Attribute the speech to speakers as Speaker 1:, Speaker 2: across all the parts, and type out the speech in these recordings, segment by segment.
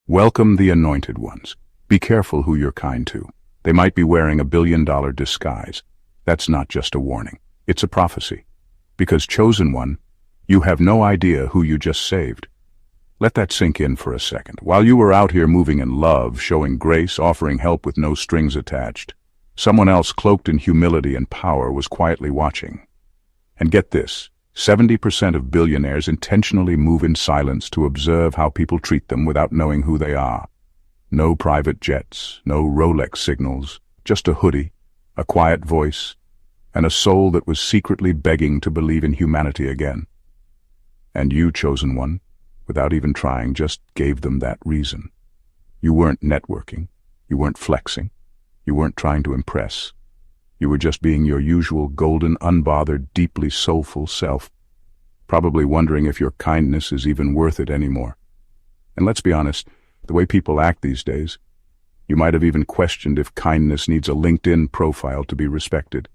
Speaker 1: Welcome the anointed ones. Be careful who you're kind to. They might be wearing a billion-dollar disguise. That's not just a warning. It's a prophecy. Because, chosen one, you have no idea who you just saved. Let that sink in for a second. While you were out here moving in love, showing grace, offering help with no strings attached, someone else cloaked in humility and power was quietly watching. And get this, 70% of billionaires intentionally move in silence to observe how people treat them without knowing who they are. No private jets, no Rolex signals, just a hoodie, a quiet voice, and a soul that was secretly begging to believe in humanity again. And you, chosen one, without even trying, just gave them that reason. You weren't networking, you weren't flexing, you weren't trying to impress. You were just being your usual golden, unbothered, deeply soulful self, probably wondering if your kindness is even worth it anymore. And let's be honest, the way people act these days, you might have even questioned if kindness needs a LinkedIn profile to be respected.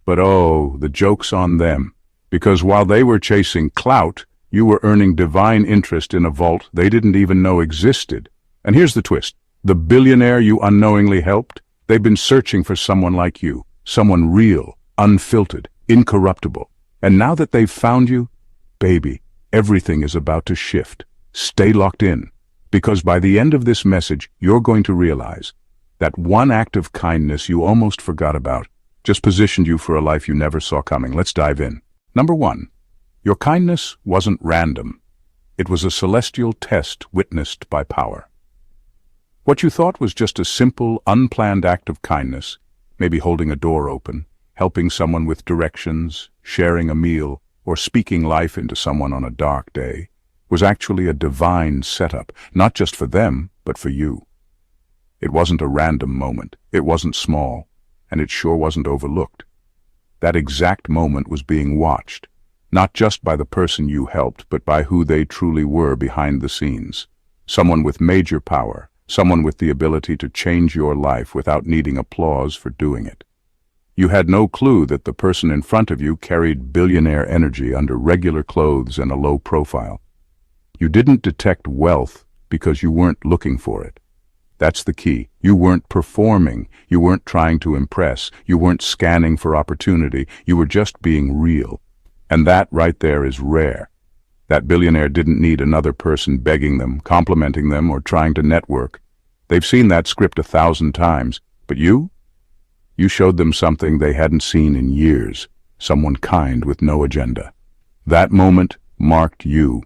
Speaker 1: But oh, the joke's on them, because while they were chasing clout, you were earning divine interest in a vault they didn't even know existed. And here's the twist. The billionaire you unknowingly helped, they've been searching for someone like you, someone real, unfiltered, incorruptible. And now that they've found you, baby, everything is about to shift. Stay locked in, because by the end of this message, you're going to realize that one act of kindness you almost forgot about just positioned you for a life you never saw coming. Let's dive in. Number one, your kindness wasn't random. It was a celestial test witnessed by power. What you thought was just a simple, unplanned act of kindness, maybe holding a door open, helping someone with directions, sharing a meal, or speaking life into someone on a dark day, was actually a divine setup, not just for them, but for you. It wasn't a random moment, it wasn't small, and it sure wasn't overlooked. That exact moment was being watched, not just by the person you helped, but by who they truly were behind the scenes. Someone with major power, someone with the ability to change your life without needing applause for doing it. You had no clue that the person in front of you carried billionaire energy under regular clothes and a low profile. You didn't detect wealth because you weren't looking for it. That's the key. You weren't performing. You weren't trying to impress. You weren't scanning for opportunity. You were just being real. And that right there is rare. That billionaire didn't need another person begging them, complimenting them, or trying to network. They've seen that script 1,000 times. But you? You showed them something they hadn't seen in years. Someone kind with no agenda. That moment marked you.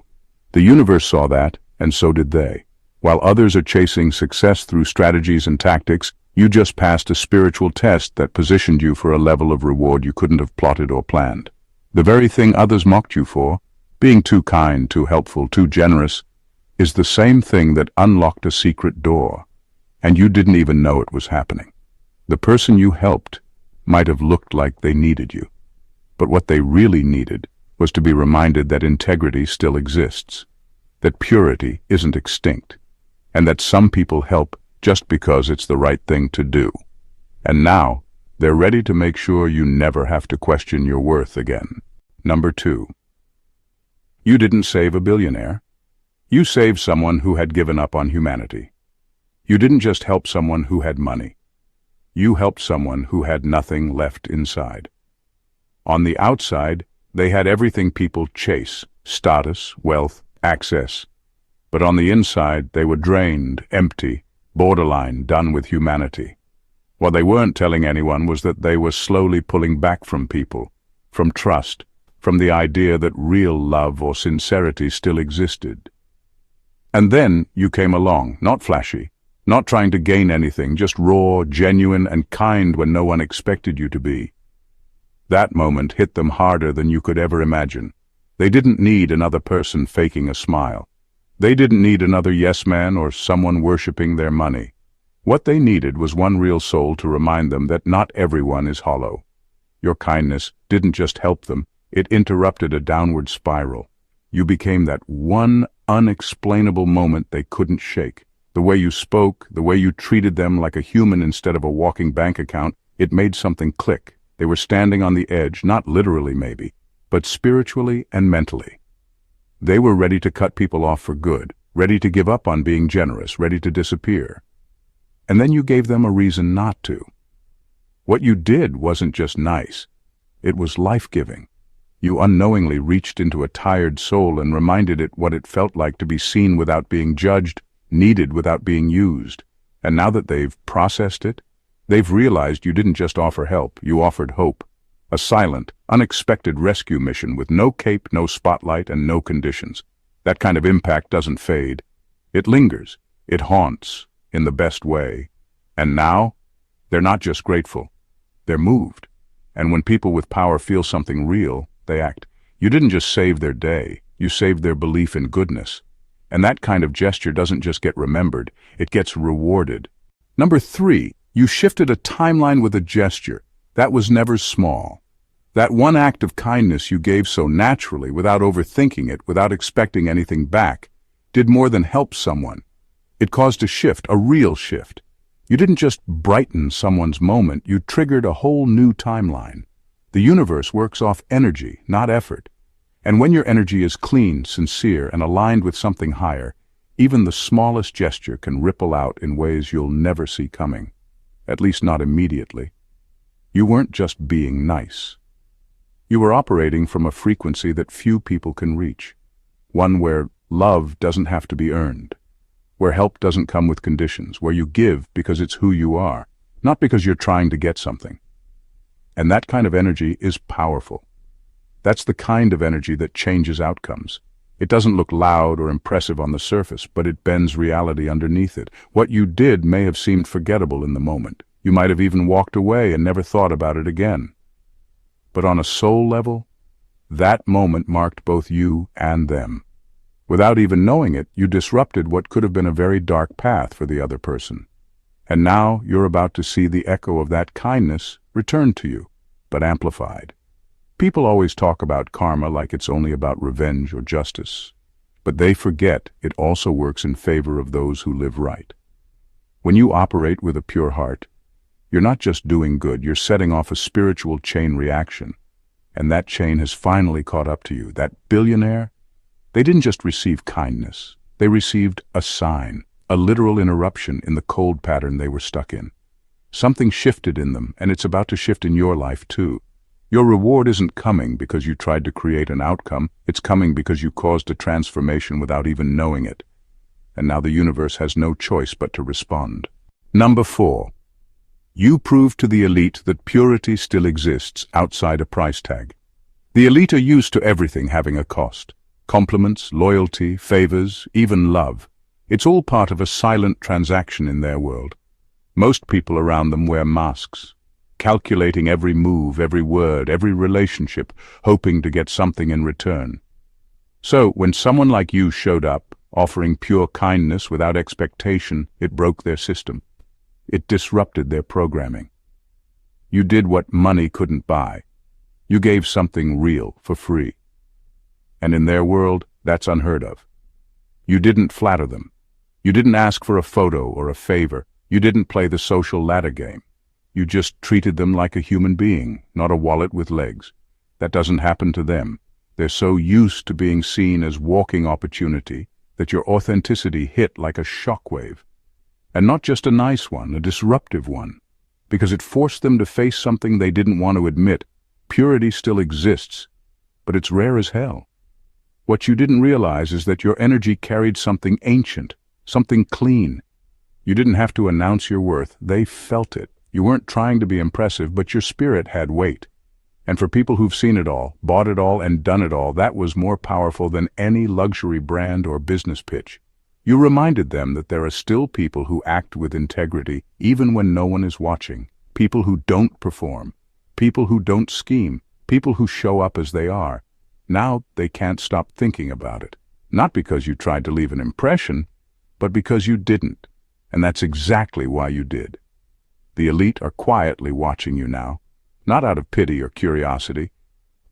Speaker 1: The universe saw that, and so did they. While others are chasing success through strategies and tactics, you just passed a spiritual test that positioned you for a level of reward you couldn't have plotted or planned. The very thing others mocked you for, being too kind, too helpful, too generous, is the same thing that unlocked a secret door, and you didn't even know it was happening. The person you helped might have looked like they needed you, but what they really needed was to be reminded that integrity still exists, that purity isn't extinct, and that some people help just because it's the right thing to do. And now, they're ready to make sure you never have to question your worth again. Number two. You didn't save a billionaire. You saved someone who had given up on humanity. You didn't just help someone who had money. You helped someone who had nothing left inside. On the outside, they had everything people chase: status, wealth, access. But on the inside, they were drained, empty, borderline done with humanity. What they weren't telling anyone was that they were slowly pulling back from people, from trust, from the idea that real love or sincerity still existed. And then you came along, not flashy, not trying to gain anything, just raw, genuine, and kind when no one expected you to be. That moment hit them harder than you could ever imagine. They didn't need another person faking a smile. They didn't need another yes man or someone worshipping their money. What they needed was one real soul to remind them that not everyone is hollow. Your kindness didn't just help them, it interrupted a downward spiral. You became that one unexplainable moment they couldn't shake. The way you spoke, the way you treated them like a human instead of a walking bank account, it made something click. They were standing on the edge, not literally maybe, but spiritually and mentally. They were ready to cut people off for good, ready to give up on being generous, ready to disappear. And then you gave them a reason not to. What you did wasn't just nice, it was life-giving. You unknowingly reached into a tired soul and reminded it what it felt like to be seen without being judged, needed without being used. And now that they've processed it, they've realized you didn't just offer help, you offered hope. A silent, unexpected rescue mission with no cape, no spotlight, and no conditions. That kind of impact doesn't fade. It lingers. It haunts, in the best way. And now, they're not just grateful. They're moved. And when people with power feel something real, they act. You didn't just save their day, you saved their belief in goodness. And that kind of gesture doesn't just get remembered, it gets rewarded. Number 3, you shifted a timeline with a gesture. That was never small. That one act of kindness you gave so naturally, without overthinking it, without expecting anything back, did more than help someone. It caused a shift, a real shift. You didn't just brighten someone's moment, you triggered a whole new timeline. The universe works off energy, not effort. And when your energy is clean, sincere, and aligned with something higher, even the smallest gesture can ripple out in ways you'll never see coming. At least not immediately. You weren't just being nice. You were operating from a frequency that few people can reach. One where love doesn't have to be earned. Where help doesn't come with conditions. Where you give because it's who you are, not because you're trying to get something. And that kind of energy is powerful. That's the kind of energy that changes outcomes. It doesn't look loud or impressive on the surface, but it bends reality underneath it. What you did may have seemed forgettable in the moment. You might have even walked away and never thought about it again. But on a soul level, that moment marked both you and them. Without even knowing it, you disrupted what could have been a very dark path for the other person. And now you're about to see the echo of that kindness return to you, but amplified. People always talk about karma like it's only about revenge or justice, but they forget it also works in favor of those who live right. When you operate with a pure heart, you're not just doing good, you're setting off a spiritual chain reaction. And that chain has finally caught up to you. That billionaire, they didn't just receive kindness, they received a sign, a literal interruption in the cold pattern they were stuck in. Something shifted in them, and it's about to shift in your life too. Your reward isn't coming because you tried to create an outcome, it's coming because you caused a transformation without even knowing it. And now the universe has no choice but to respond. Number 4. You proved to the elite that purity still exists outside a price tag. The elite are used to everything having a cost. Compliments, loyalty, favors, even love. It's all part of a silent transaction in their world. Most people around them wear masks, calculating every move, every word, every relationship, hoping to get something in return. So, when someone like you showed up, offering pure kindness without expectation, it broke their system. It disrupted their programming. You did what money couldn't buy. You gave something real for free. And in their world, that's unheard of. You didn't flatter them. You didn't ask for a photo or a favor. You didn't play the social ladder game. You just treated them like a human being, not a wallet with legs. That doesn't happen to them. They're so used to being seen as walking opportunity that your authenticity hit like a shockwave. And not just a nice one, a disruptive one, because it forced them to face something they didn't want to admit. Purity still exists, but it's rare as hell. What you didn't realize is that your energy carried something ancient, something clean. You didn't have to announce your worth, they felt it. You weren't trying to be impressive, but your spirit had weight. And for people who've seen it all, bought it all, and done it all, that was more powerful than any luxury brand or business pitch. You reminded them that there are still people who act with integrity even when no one is watching, people who don't perform, people who don't scheme, people who show up as they are. Now they can't stop thinking about it. Not because you tried to leave an impression, but because you didn't. And that's exactly why you did. The elite are quietly watching you now, not out of pity or curiosity,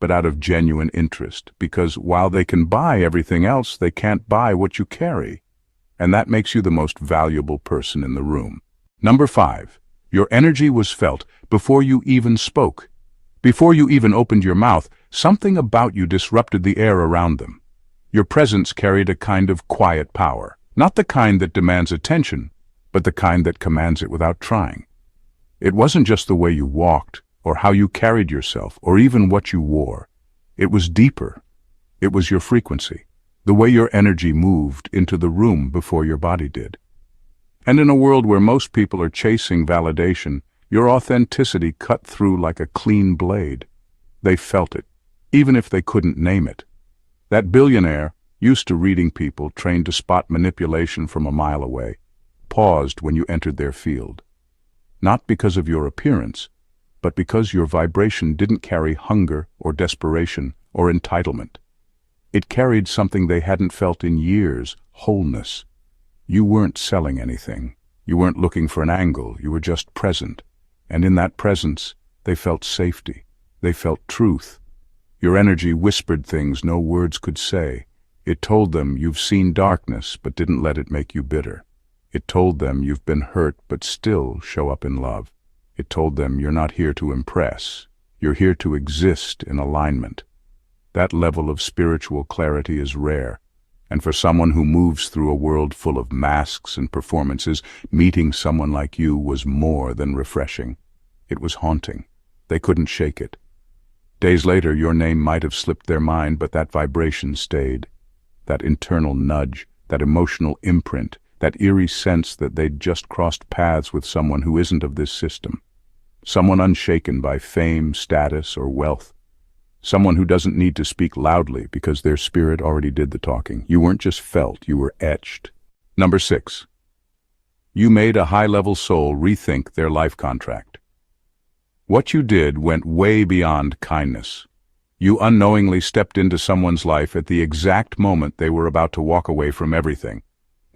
Speaker 1: but out of genuine interest, because while they can buy everything else, they can't buy what you carry. And that makes you the most valuable person in the room. Number 5. Your energy was felt before you even spoke. Before you even opened your mouth, something about you disrupted the air around them. Your presence carried a kind of quiet power. Not the kind that demands attention, but the kind that commands it without trying. It wasn't just the way you walked, or how you carried yourself, or even what you wore. It was deeper. It was your frequency, the way your energy moved into the room before your body did. And in a world where most people are chasing validation, your authenticity cut through like a clean blade. They felt it, even if they couldn't name it. That billionaire, used to reading people, trained to spot manipulation from a mile away, paused when you entered their field. Not because of your appearance, but because your vibration didn't carry hunger or desperation or entitlement. It carried something they hadn't felt in years: wholeness. You weren't selling anything. You weren't looking for an angle. You were just present. And in that presence, they felt safety. They felt truth. Your energy whispered things no words could say. It told them you've seen darkness but didn't let it make you bitter. It told them you've been hurt but still show up in love. It told them you're not here to impress. You're here to exist in alignment. That level of spiritual clarity is rare. And for someone who moves through a world full of masks and performances, meeting someone like you was more than refreshing. It was haunting. They couldn't shake it. Days later, your name might have slipped their mind, but that vibration stayed. That internal nudge, that emotional imprint, that eerie sense that they'd just crossed paths with someone who isn't of this system. Someone unshaken by fame, status, or wealth. Someone who doesn't need to speak loudly because their spirit already did the talking. You weren't just felt, you were etched. Number 6. You made a high-level soul rethink their life contract. What you did went way beyond kindness. You unknowingly stepped into someone's life at the exact moment they were about to walk away from everything.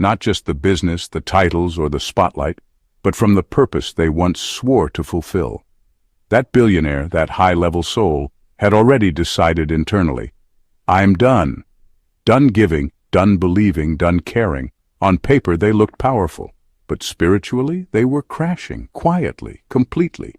Speaker 1: Not just the business, the titles, or the spotlight, but from the purpose they once swore to fulfill. That billionaire, that high-level soul, had already decided internally, I'm done. Done giving, done believing, done caring. On paper they looked powerful, but spiritually they were crashing, quietly, completely.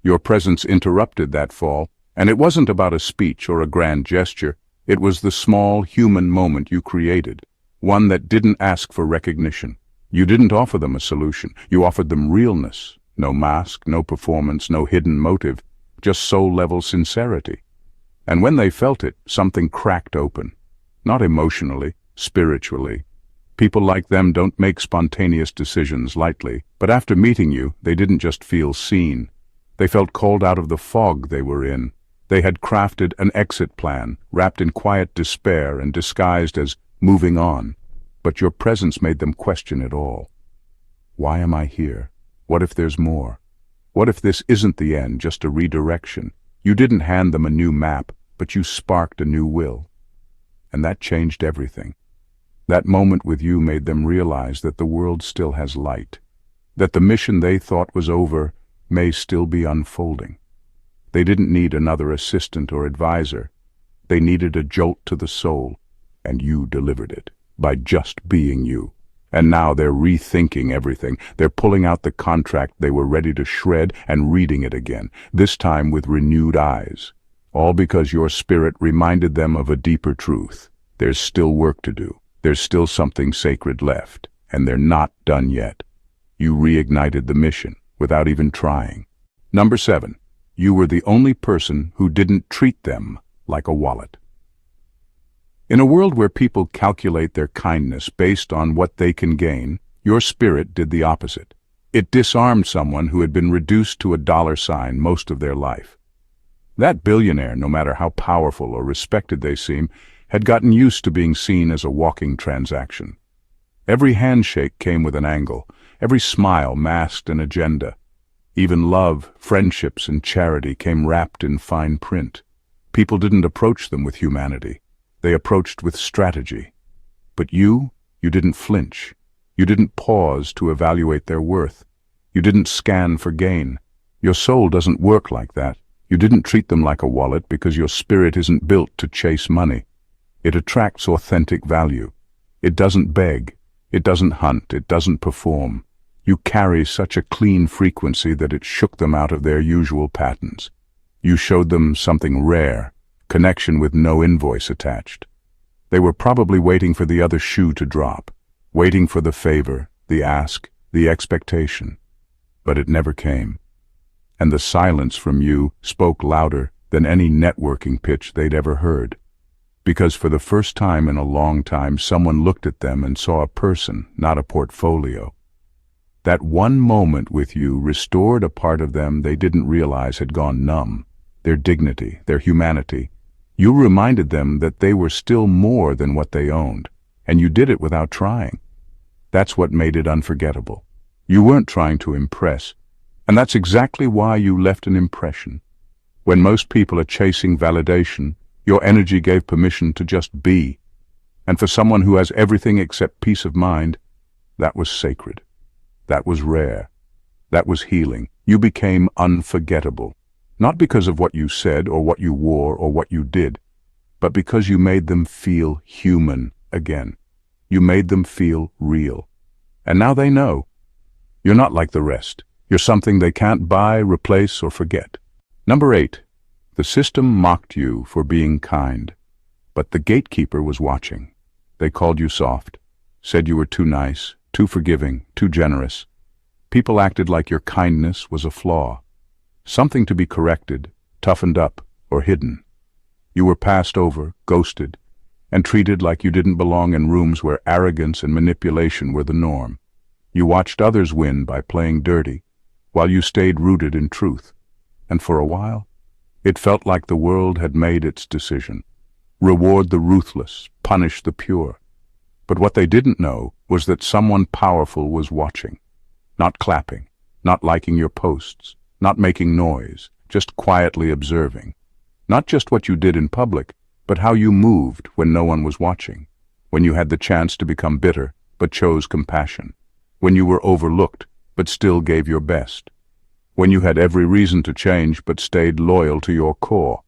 Speaker 1: Your presence interrupted that fall, and it wasn't about a speech or a grand gesture. It was the small human moment you created, one that didn't ask for recognition. You didn't offer them a solution. You offered them realness. No mask, no performance, no hidden motive, just soul-level sincerity. And when they felt it, something cracked open. Not emotionally, spiritually. People like them don't make spontaneous decisions lightly, but after meeting you, they didn't just feel seen. They felt called out of the fog they were in. They had crafted an exit plan, wrapped in quiet despair and disguised as moving on. But your presence made them question it all. Why am I here? What if there's more? What if this isn't the end, just a redirection? You didn't hand them a new map, but you sparked a new will. And that changed everything. That moment with you made them realize that the world still has light, that the mission they thought was over may still be unfolding. They didn't need another assistant or advisor. They needed a jolt to the soul, and you delivered it, by just being you. And now they're rethinking everything. They're pulling out the contract they were ready to shred and reading it again, this time with renewed eyes. All because your spirit reminded them of a deeper truth. There's still work to do. There's still something sacred left, and they're not done yet. You reignited the mission without even trying. Number 7. You were the only person who didn't treat them like a wallet. In a world where people calculate their kindness based on what they can gain, your spirit did the opposite. It disarmed someone who had been reduced to a dollar sign most of their life. That billionaire, no matter how powerful or respected they seem, had gotten used to being seen as a walking transaction. Every handshake came with an angle, every smile masked an agenda. Even love, friendships, and charity came wrapped in fine print. People didn't approach them with humanity. They approached with strategy. But you didn't flinch. You didn't pause to evaluate their worth. You didn't scan for gain. Your soul doesn't work like that. You didn't treat them like a wallet because your spirit isn't built to chase money. It attracts authentic value. It doesn't beg. It doesn't hunt. It doesn't perform. You carry such a clean frequency that it shook them out of their usual patterns. You showed them something rare, connection with no invoice attached. They were probably waiting for the other shoe to drop, waiting for the favor, the ask, the expectation. But it never came. And the silence from you spoke louder than any networking pitch they'd ever heard. Because for the first time in a long time, someone looked at them and saw a person, not a portfolio. That one moment with you restored a part of them they didn't realize had gone numb, their dignity, their humanity. You reminded them that they were still more than what they owned, and you did it without trying. That's what made it unforgettable. You weren't trying to impress, and that's exactly why you left an impression. When most people are chasing validation, your energy gave permission to just be. And for someone who has everything except peace of mind, that was sacred. That was rare. That was healing. You became unforgettable. Not because of what you said or what you wore or what you did, but because you made them feel human again. You made them feel real. And now they know. You're not like the rest. You're something they can't buy, replace, or forget. Number 8. The system mocked you for being kind, but the gatekeeper was watching. They called you soft, said you were too nice, too forgiving, too generous. People acted like your kindness was a flaw, something to be corrected, toughened up, or hidden. You were passed over, ghosted, and treated like you didn't belong in rooms where arrogance and manipulation were the norm. You watched others win by playing dirty, while you stayed rooted in truth. And for a while, it felt like the world had made its decision. Reward the ruthless, punish the pure. But what they didn't know was that someone powerful was watching, not clapping, not liking your posts, not making noise, just quietly observing. Not just what you did in public, but how you moved when no one was watching, when you had the chance to become bitter, but chose compassion, when you were overlooked, but still gave your best, when you had every reason to change, but stayed loyal to your core.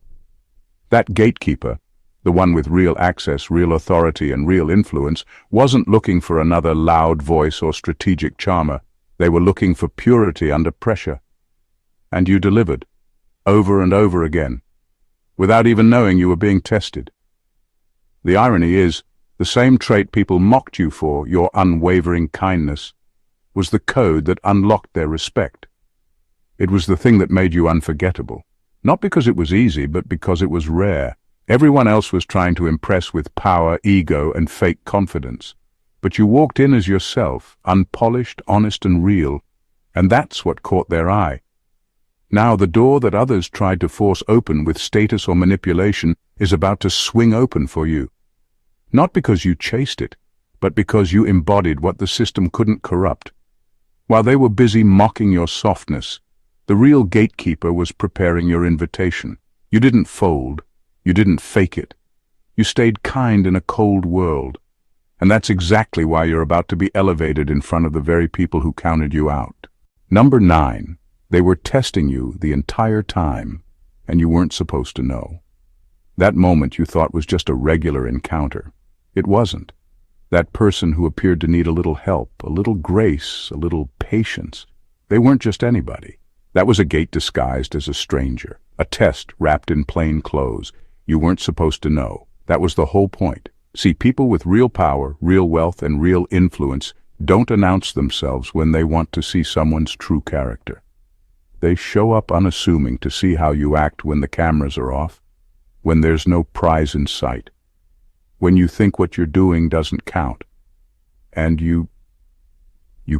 Speaker 1: That gatekeeper, the one with real access, real authority, and real influence, wasn't looking for another loud voice or strategic charmer. They were looking for purity under pressure. And you delivered, over and over again, without even knowing you were being tested. The irony is, the same trait people mocked you for, your unwavering kindness, was the code that unlocked their respect. It was the thing that made you unforgettable, not because it was easy, but because it was rare. Everyone else was trying to impress with power, ego, and fake confidence. But you walked in as yourself, unpolished, honest, and real, and that's what caught their eye. Now the door that others tried to force open with status or manipulation is about to swing open for you. Not because you chased it, but because you embodied what the system couldn't corrupt. While they were busy mocking your softness, the real gatekeeper was preparing your invitation. You didn't fold. You didn't fake it. You stayed kind in a cold world. And that's exactly why you're about to be elevated in front of the very people who counted you out. Number 9. They were testing you the entire time, and you weren't supposed to know. That moment you thought was just a regular encounter. It wasn't. That person who appeared to need a little help, a little grace, a little patience, they weren't just anybody. That was a gate disguised as a stranger, a test wrapped in plain clothes. You weren't supposed to know. That was the whole point. See, people with real power, real wealth, and real influence don't announce themselves when they want to see someone's true character. They show up unassuming to see how you act when the cameras are off, when there's no prize in sight, when you think what you're doing doesn't count. And you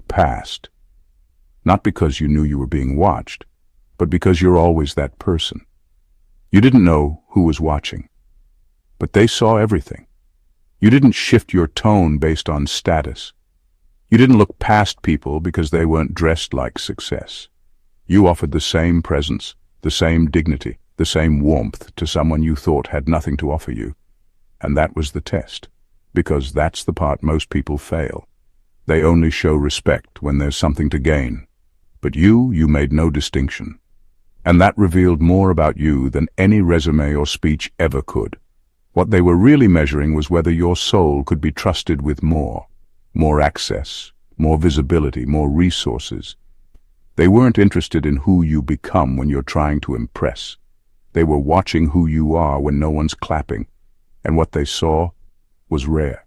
Speaker 1: passed. Not because you knew you were being watched, but because you're always that person. You didn't know who was watching, but they saw everything. You didn't shift your tone based on status. You didn't look past people because they weren't dressed like success. You offered the same presence, the same dignity, the same warmth to someone you thought had nothing to offer you. And that was the test, because that's the part most people fail. They only show respect when there's something to gain. But you made no distinction. And that revealed more about you than any resume or speech ever could. What they were really measuring was whether your soul could be trusted with more access, more visibility, more resources. They weren't interested in who you become when you're trying to impress. They were watching who you are when no one's clapping, and what they saw was rare.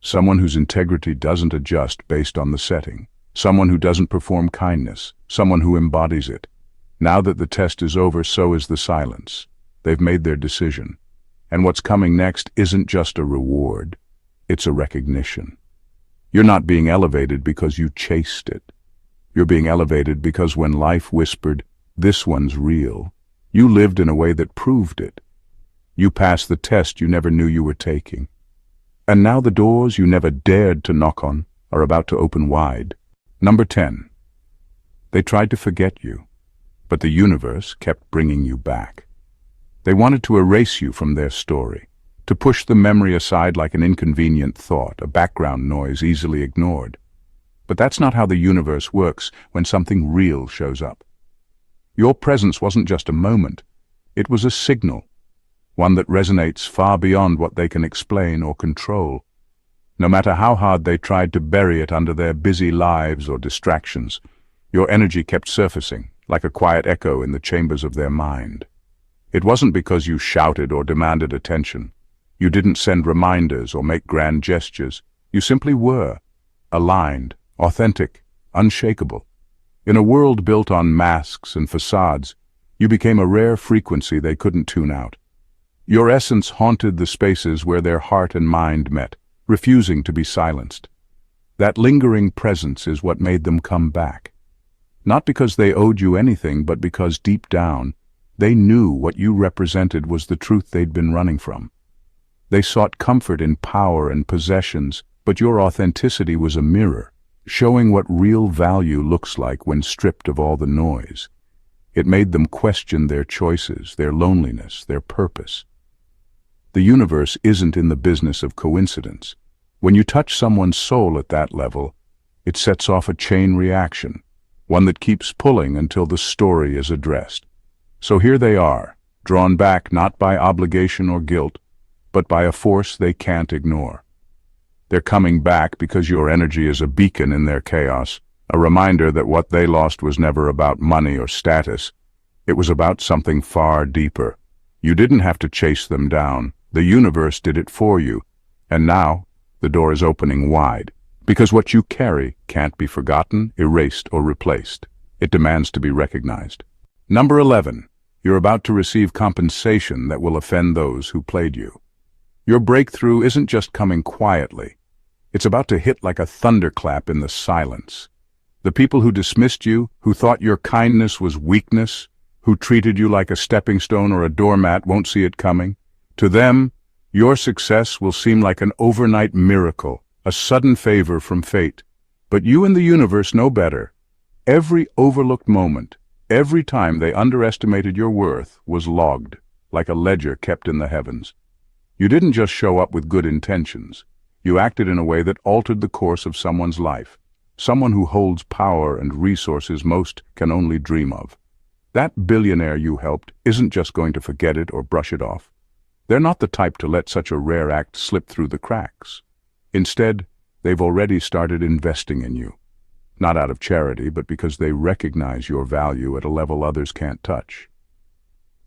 Speaker 1: someone whose integrity doesn't adjust based on the setting, someone who doesn't perform kindness, someone who embodies it. Now that the test is over, so is the silence. They've made their decision. And what's coming next isn't just a reward, it's a recognition. You're not being elevated because you chased it. You're being elevated because when life whispered, "This one's real," you lived in a way that proved it. You passed the test you never knew you were taking. And now the doors you never dared to knock on are about to open wide. Number 10. They tried to forget you, but the universe kept bringing you back. They wanted to erase you from their story, to push the memory aside like an inconvenient thought, a background noise easily ignored. But that's not how the universe works when something real shows up. Your presence wasn't just a moment, it was a signal, one that resonates far beyond what they can explain or control. No matter how hard they tried to bury it under their busy lives or distractions, your energy kept surfacing, like a quiet echo in the chambers of their mind. It wasn't because you shouted or demanded attention. You didn't send reminders or make grand gestures. You simply were, aligned, authentic, unshakable. In a world built on masks and facades, you became a rare frequency they couldn't tune out. Your essence haunted the spaces where their heart and mind met, refusing to be silenced. That lingering presence is what made them come back. Not because they owed you anything, but because deep down, they knew what you represented was the truth they'd been running from. They sought comfort in power and possessions, but your authenticity was a mirror, showing what real value looks like when stripped of all the noise. It made them question their choices, their loneliness, their purpose. The universe isn't in the business of coincidence. When you touch someone's soul at that level, it sets off a chain reaction, one that keeps pulling until the story is addressed. So here they are, drawn back not by obligation or guilt, but by a force they can't ignore. They're coming back because your energy is a beacon in their chaos, a reminder that what they lost was never about money or status. It was about something far deeper. You didn't have to chase them down. The universe did it for you. And now, the door is opening wide, because what you carry can't be forgotten, erased, or replaced. It demands to be recognized. Number 11. You're about to receive compensation that will offend those who played you. Your breakthrough isn't just coming quietly. It's about to hit like a thunderclap in the silence. The people who dismissed you, who thought your kindness was weakness, who treated you like a stepping stone or a doormat, won't see it coming. To them, your success will seem like an overnight miracle, a sudden favor from fate. But you and the universe know better. Every overlooked moment, every time they underestimated your worth, was logged, like a ledger kept in the heavens. You didn't just show up with good intentions. You acted in a way that altered the course of someone's life, someone who holds power and resources most can only dream of. That billionaire you helped isn't just going to forget it or brush it off. They're not the type to let such a rare act slip through the cracks. Instead, they've already started investing in you. Not out of charity, but because they recognize your value at a level others can't touch.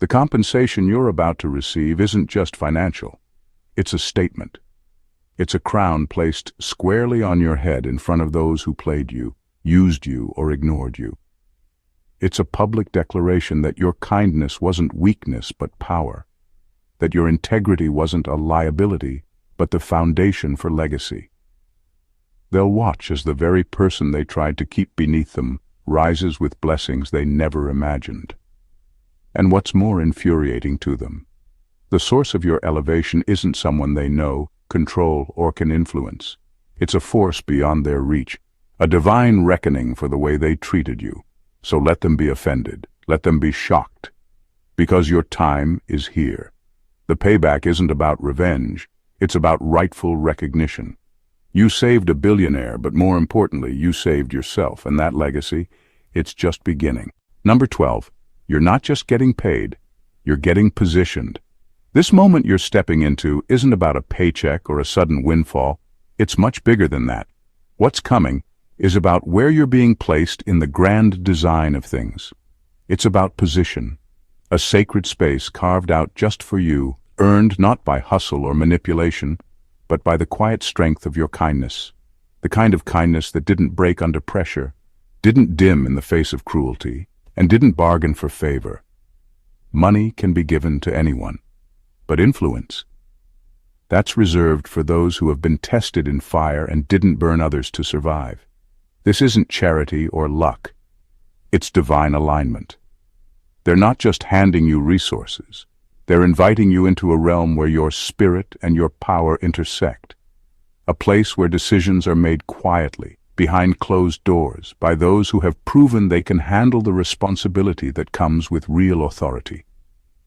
Speaker 1: The compensation you're about to receive isn't just financial. It's a statement. It's a crown placed squarely on your head in front of those who played you, used you, or ignored you. It's a public declaration that your kindness wasn't weakness but power, that your integrity wasn't a liability but the foundation for legacy. They'll watch as the very person they tried to keep beneath them rises with blessings they never imagined. And what's more infuriating to them, the source of your elevation isn't someone they know, control, or can influence. It's a force beyond their reach, a divine reckoning for the way they treated you. So let them be offended, let them be shocked, because your time is here. The payback isn't about revenge, it's about rightful recognition. You saved a billionaire, but more importantly, you saved yourself, and that legacy, it's just beginning. Number 12, you're not just getting paid, you're getting positioned. This moment you're stepping into isn't about a paycheck or a sudden windfall. It's much bigger than that. What's coming is about where you're being placed in the grand design of things. It's about position, a sacred space carved out just for you, earned not by hustle or manipulation, but by the quiet strength of your kindness. The kind of kindness that didn't break under pressure, didn't dim in the face of cruelty, and didn't bargain for favor. Money can be given to anyone, but influence, that's reserved for those who have been tested in fire and didn't burn others to survive. This isn't charity or luck. It's divine alignment. They're not just handing you resources. They're inviting you into a realm where your spirit and your power intersect. A place where decisions are made quietly, behind closed doors, by those who have proven they can handle the responsibility that comes with real authority.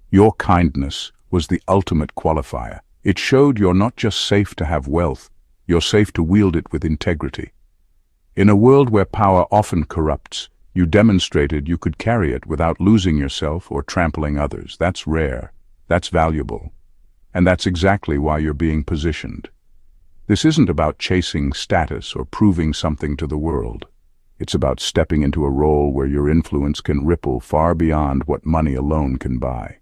Speaker 1: Your kindness was the ultimate qualifier. It showed you're not just safe to have wealth, you're safe to wield it with integrity. In a world where power often corrupts, you demonstrated you could carry it without losing yourself or trampling others. That's rare, that's valuable, and that's exactly why you're being positioned. This isn't about chasing status or proving something to the world. It's about stepping into a role where your influence can ripple far beyond what money alone can buy.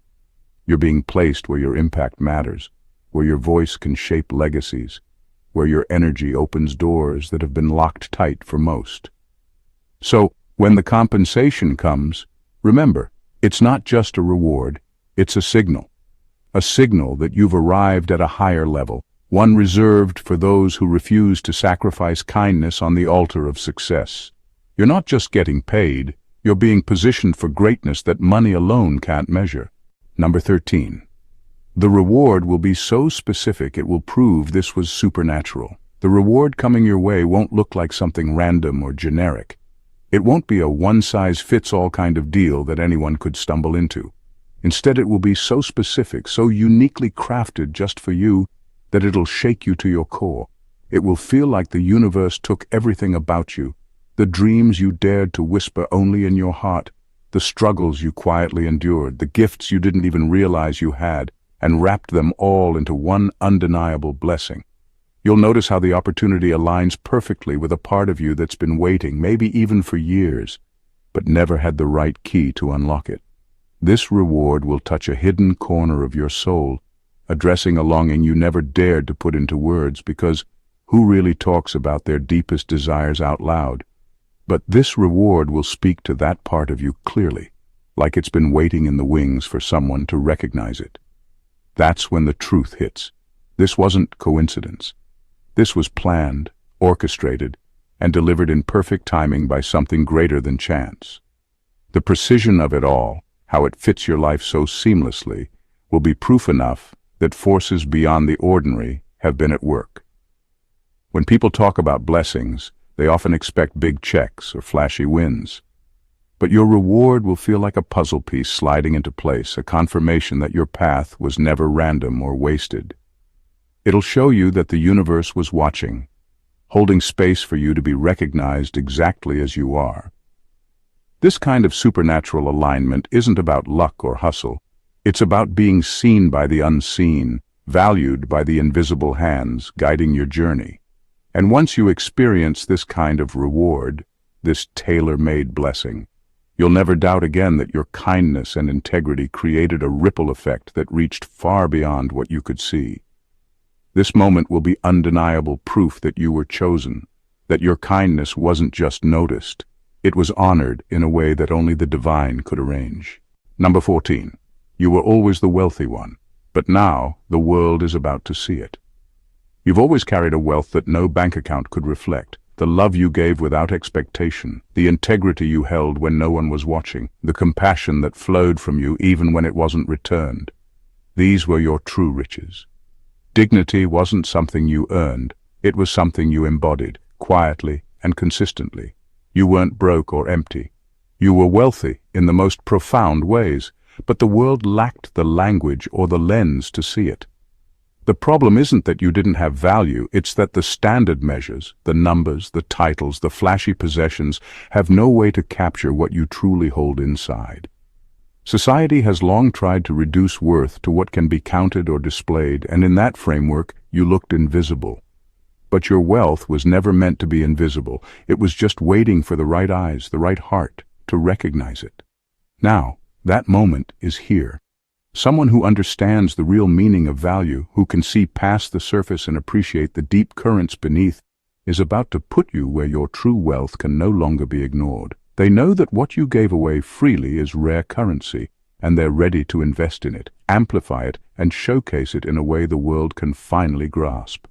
Speaker 1: You're being placed where your impact matters, where your voice can shape legacies, where your energy opens doors that have been locked tight for most. So, when the compensation comes, remember, it's not just a reward, it's a signal that you've arrived at a higher level, one reserved for those who refuse to sacrifice kindness on the altar of success. You're not just getting paid, you're being positioned for greatness that money alone can't measure. Number 13. The reward will be so specific it will prove this was supernatural. The reward coming your way won't look like something random or generic. It won't be a one-size-fits-all kind of deal that anyone could stumble into. Instead, it will be so specific, so uniquely crafted just for you, that it'll shake you to your core. It will feel like the universe took everything about you, the dreams you dared to whisper only in your heart, the struggles you quietly endured, the gifts you didn't even realize you had, and wrapped them all into one undeniable blessing. You'll notice how the opportunity aligns perfectly with a part of you that's been waiting, maybe even for years, but never had the right key to unlock it. This reward will touch a hidden corner of your soul, addressing a longing you never dared to put into words, because who really talks about their deepest desires out loud? But this reward will speak to that part of you clearly, like it's been waiting in the wings for someone to recognize it. That's when the truth hits. This wasn't coincidence. This was planned, orchestrated, and delivered in perfect timing by something greater than chance. The precision of it all, how it fits your life so seamlessly, will be proof enough that forces beyond the ordinary have been at work. When people talk about blessings, they often expect big checks or flashy wins. But your reward will feel like a puzzle piece sliding into place, a confirmation that your path was never random or wasted. It'll show you that the universe was watching, holding space for you to be recognized exactly as you are. This kind of supernatural alignment isn't about luck or hustle. It's about being seen by the unseen, valued by the invisible hands guiding your journey. And once you experience this kind of reward, this tailor-made blessing, you'll never doubt again that your kindness and integrity created a ripple effect that reached far beyond what you could see. This moment will be undeniable proof that you were chosen, that your kindness wasn't just noticed, it was honored in a way that only the divine could arrange. Number 14. You were always the wealthy one, but now the world is about to see it. You've always carried a wealth that no bank account could reflect. The love you gave without expectation, the integrity you held when no one was watching, the compassion that flowed from you even when it wasn't returned. These were your true riches. Dignity wasn't something you earned, it was something you embodied, quietly and consistently. You weren't broke or empty. You were wealthy in the most profound ways, but the world lacked the language or the lens to see it. The problem isn't that you didn't have value, it's that the standard measures, the numbers, the titles, the flashy possessions, have no way to capture what you truly hold inside. Society has long tried to reduce worth to what can be counted or displayed, and in that framework, you looked invisible. But your wealth was never meant to be invisible. It was just waiting for the right eyes, the right heart, to recognize it. Now, that moment is here. Someone who understands the real meaning of value, who can see past the surface and appreciate the deep currents beneath, is about to put you where your true wealth can no longer be ignored. They know that what you gave away freely is rare currency, and they're ready to invest in it, amplify it, and showcase it in a way the world can finally grasp.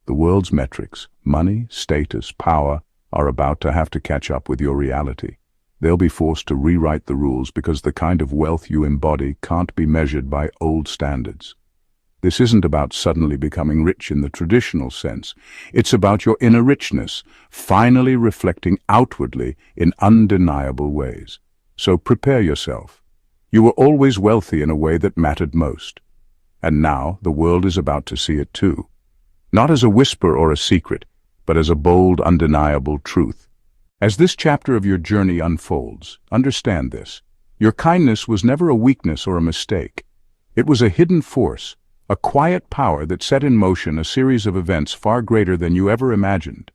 Speaker 1: The world's metrics, money, status, power, are about to have to catch up with your reality. They'll be forced to rewrite the rules because the kind of wealth you embody can't be measured by old standards. This isn't about suddenly becoming rich in the traditional sense. It's about your inner richness, finally reflecting outwardly in undeniable ways. So prepare yourself. You were always wealthy in a way that mattered most. And now the world is about to see it too. Not as a whisper or a secret, but as a bold, undeniable truth. As this chapter of your journey unfolds, understand this. Your kindness was never a weakness or a mistake. It was a hidden force, a quiet power that set in motion a series of events far greater than you ever imagined.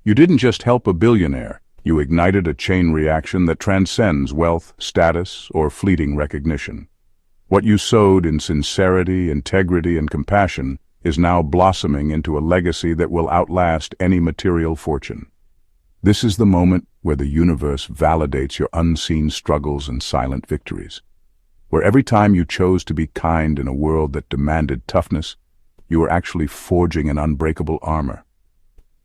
Speaker 1: You didn't just help a billionaire, you ignited a chain reaction that transcends wealth, status, or fleeting recognition. What you sowed in sincerity, integrity, and compassion is now blossoming into a legacy that will outlast any material fortune. This is the moment where the universe validates your unseen struggles and silent victories. Where every time you chose to be kind in a world that demanded toughness, you were actually forging an unbreakable armor.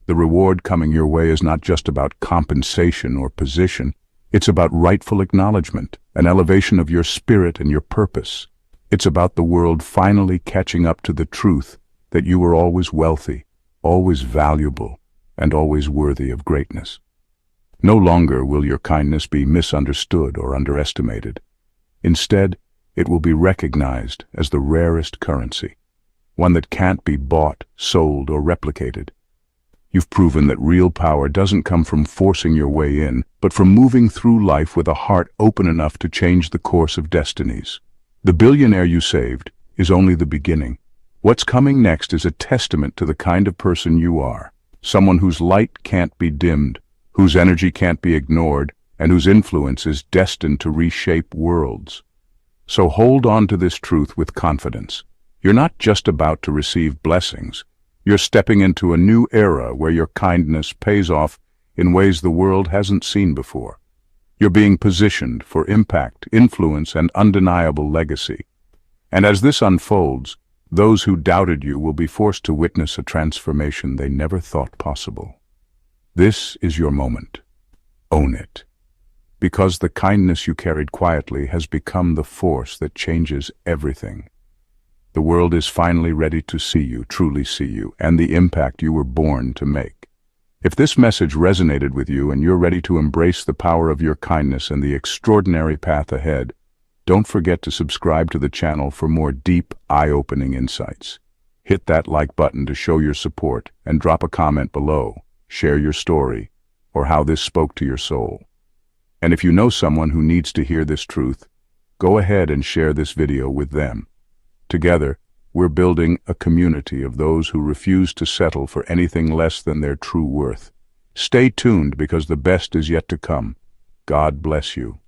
Speaker 1: The reward coming your way is not just about compensation or position, it's about rightful acknowledgement, an elevation of your spirit and your purpose. It's about the world finally catching up to the truth that you were always wealthy, always valuable, and always worthy of greatness. No longer will your kindness be misunderstood or underestimated. Instead, it will be recognized as the rarest currency, one that can't be bought, sold, or replicated. You've proven that real power doesn't come from forcing your way in, but from moving through life with a heart open enough to change the course of destinies. The billionaire you saved is only the beginning. What's coming next is a testament to the kind of person you are, someone whose light can't be dimmed, whose energy can't be ignored, and whose influence is destined to reshape worlds. So hold on to this truth with confidence. You're not just about to receive blessings. You're stepping into a new era where your kindness pays off in ways the world hasn't seen before. You're being positioned for impact, influence, and undeniable legacy. And as this unfolds, those who doubted you will be forced to witness a transformation they never thought possible. This is your moment. Own it. Because the kindness you carried quietly has become the force that changes everything. The world is finally ready to see you, truly see you, and the impact you were born to make. If this message resonated with you and you're ready to embrace the power of your kindness and the extraordinary path ahead, don't forget to subscribe to the channel for more deep, eye-opening insights. Hit that like button to show your support and drop a comment below. Share your story or how this spoke to your soul. And if you know someone who needs to hear this truth, go ahead and share this video with them. Together, we're building a community of those who refuse to settle for anything less than their true worth. Stay tuned because the best is yet to come. God bless you.